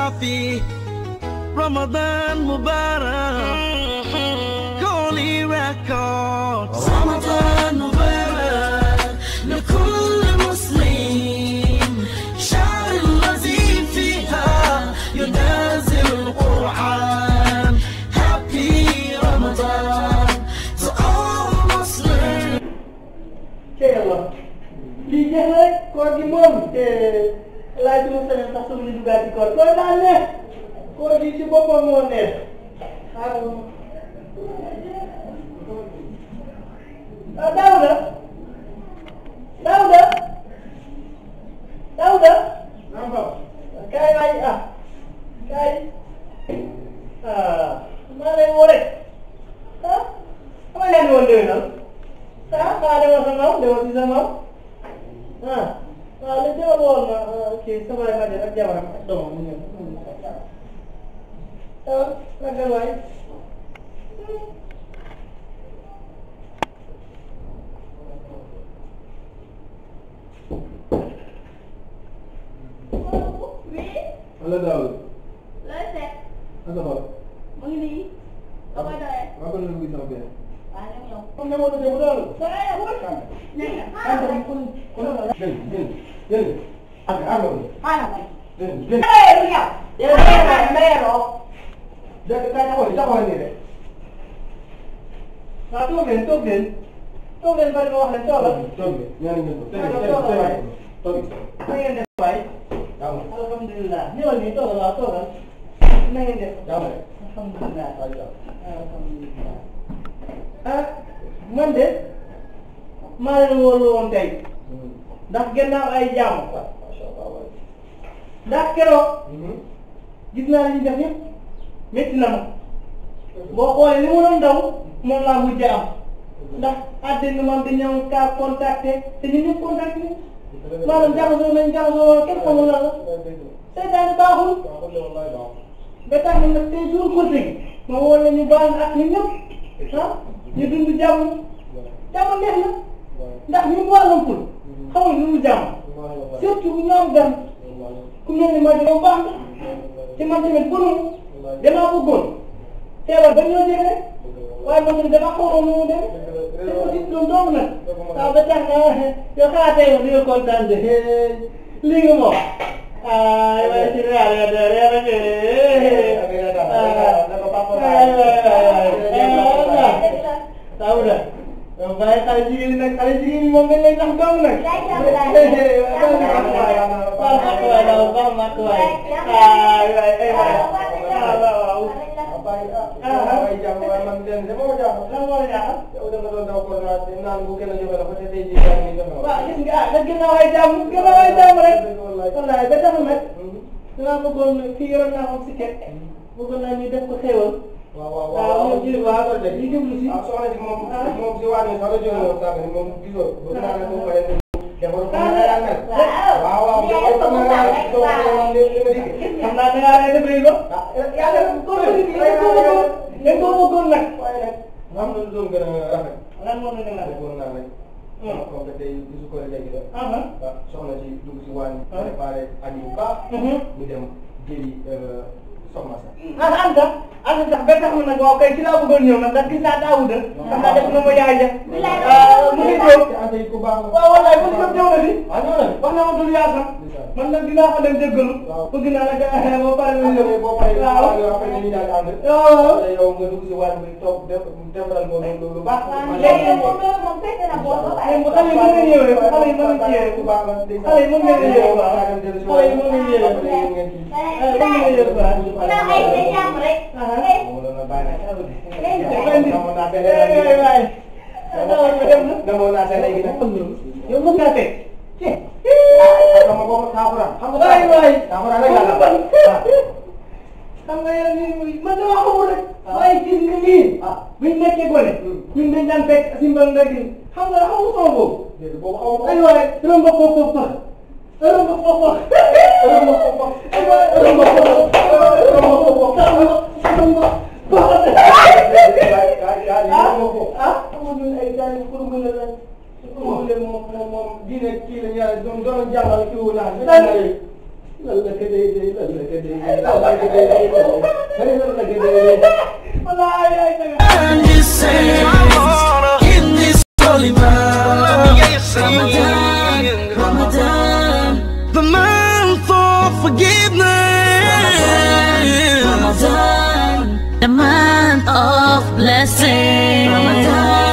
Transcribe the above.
Safi, Ramadan Mubarak, Holy Records. Ramadan Mubarak لكل مسلم، شهر الذي فيها ينزل القرآن. Happy Ramadan to all Muslims. Allah. Lii jeex na rek koor gi moom te laaj bi mu sañoon sax suñu duggaat ci koor daa neex koor gi ci boppam moo neex xaaral Daouda naam ba kaay waay kaay maa lay woo rek xama yaa ni woon déwénal xanaa demoo sa maam demoo si sa maam waaw li demal woon na kii sama rajo ak jabaram ak doomam mu ñëw ragal waay Halo Daud. Looy seet. Naka ba? mu ngi nii. ba koy doyee. maa ko doon gis sama benn. waaw ñoom ñoom. comme ne ma doon déglu loolu. Gën. Àgg ko. Gën. Dëgg kay taxawal nii rek. waaw toog leen bari ma wax leen toogal. Toog leen ñaari ngeen ko. Toog. na ngeen def waay. Jàmm. alhamdulilah ñëwal nii toogal waaw toogal. na ngeen def. Jàmm rek. alhamdulilah. alhamdulilah. Man de maa leen wóolu woon tey ndax gannaaw ay jàmm ndax keroog gis naa li ñu def yëpp métti na ma boo xoolee li mu doon daw moom laa mujj am ndax àddina moom dañoo kaa contacté te ñun ñëpp contacté maanaam jaxasoo kenn xamul lan la seytaane baaxul ba tax na nag tey jour côté gi ma woo la ñu baal ak ñun ñëpp ñu dund jàmm neex na ndax ñun wàllum pour xamul lu mu jàmm surtout bu ñu am gan ku mel ni ma dina baax na ci man tamit bu nu damaa bëggoon teewal ba ñoo jege rek waaye man tamit dama xaw a nu mu dem te aussi doom doomu nag waaw ba tax na yow xanaa tey yow di nga kontaan de lii nga moom waaye ci Daouda waaye xale jigéen ñi nag moom dañ lay tax doom nag. waaw ñu jublu si. soxna si moom si wàllu sax la jógee woon sax moom gisoo bëgg naa ne moom mooy defal ko mën a mel. waaw xam naa da ngaa lay def ba. yàlla dañ ko bëggoon nag. waaye nag xam nga lu doon gën a rafet. lan moo doon gën a rafet. bëggoon naa nag. comme que tey bisu ko léegi la. soxna si dugg si wàññi. préparé añ bu baax. ñu dem jëli soxna sa. Anta ba tax na nag waaw kay ci laa bëggoon ñëw nag ndax gis naa Daouda. xam naa def na ma yaay ja. mu ngi jóg. Anta yi ku baax la. waaw wallaay bu ñu ñëw na di. ah ñëw na wax na ma dul yaasam. man nag dinaa fa dem jéggalu. bëgg naa nag boo paree. boo paree après dañuy daal di ànd. waaw yow nga dugg si wàll bi toog defaral ko lu baax. léegi moom fekk na boobu ba pare. xale yi mën nañu ñëw rek xale yi mën nañu ñëw ku baax la. xale yi mën nañu ñëw waaw xale yi mën nañu ñëw mën nañu ñëw waaw. ndax ay day jàmm rek. demoon naa seen léegi nag. yow mën ngaa teg. xam nga boobu saafara. xam nga waay saafara rek la. xam nga yow man dama xamul rek. waaye gis nga nii. buñ nekkee gone. ñun dañ daan fekk si mbal nga gis. xam nga xamul sama boobu. déedéet boobu xaw ma. aywa rek rëmba foofu And you say, in this holy month, Ramadan, the month of forgiveness, Ramadan, the month of blessing, Ramadan.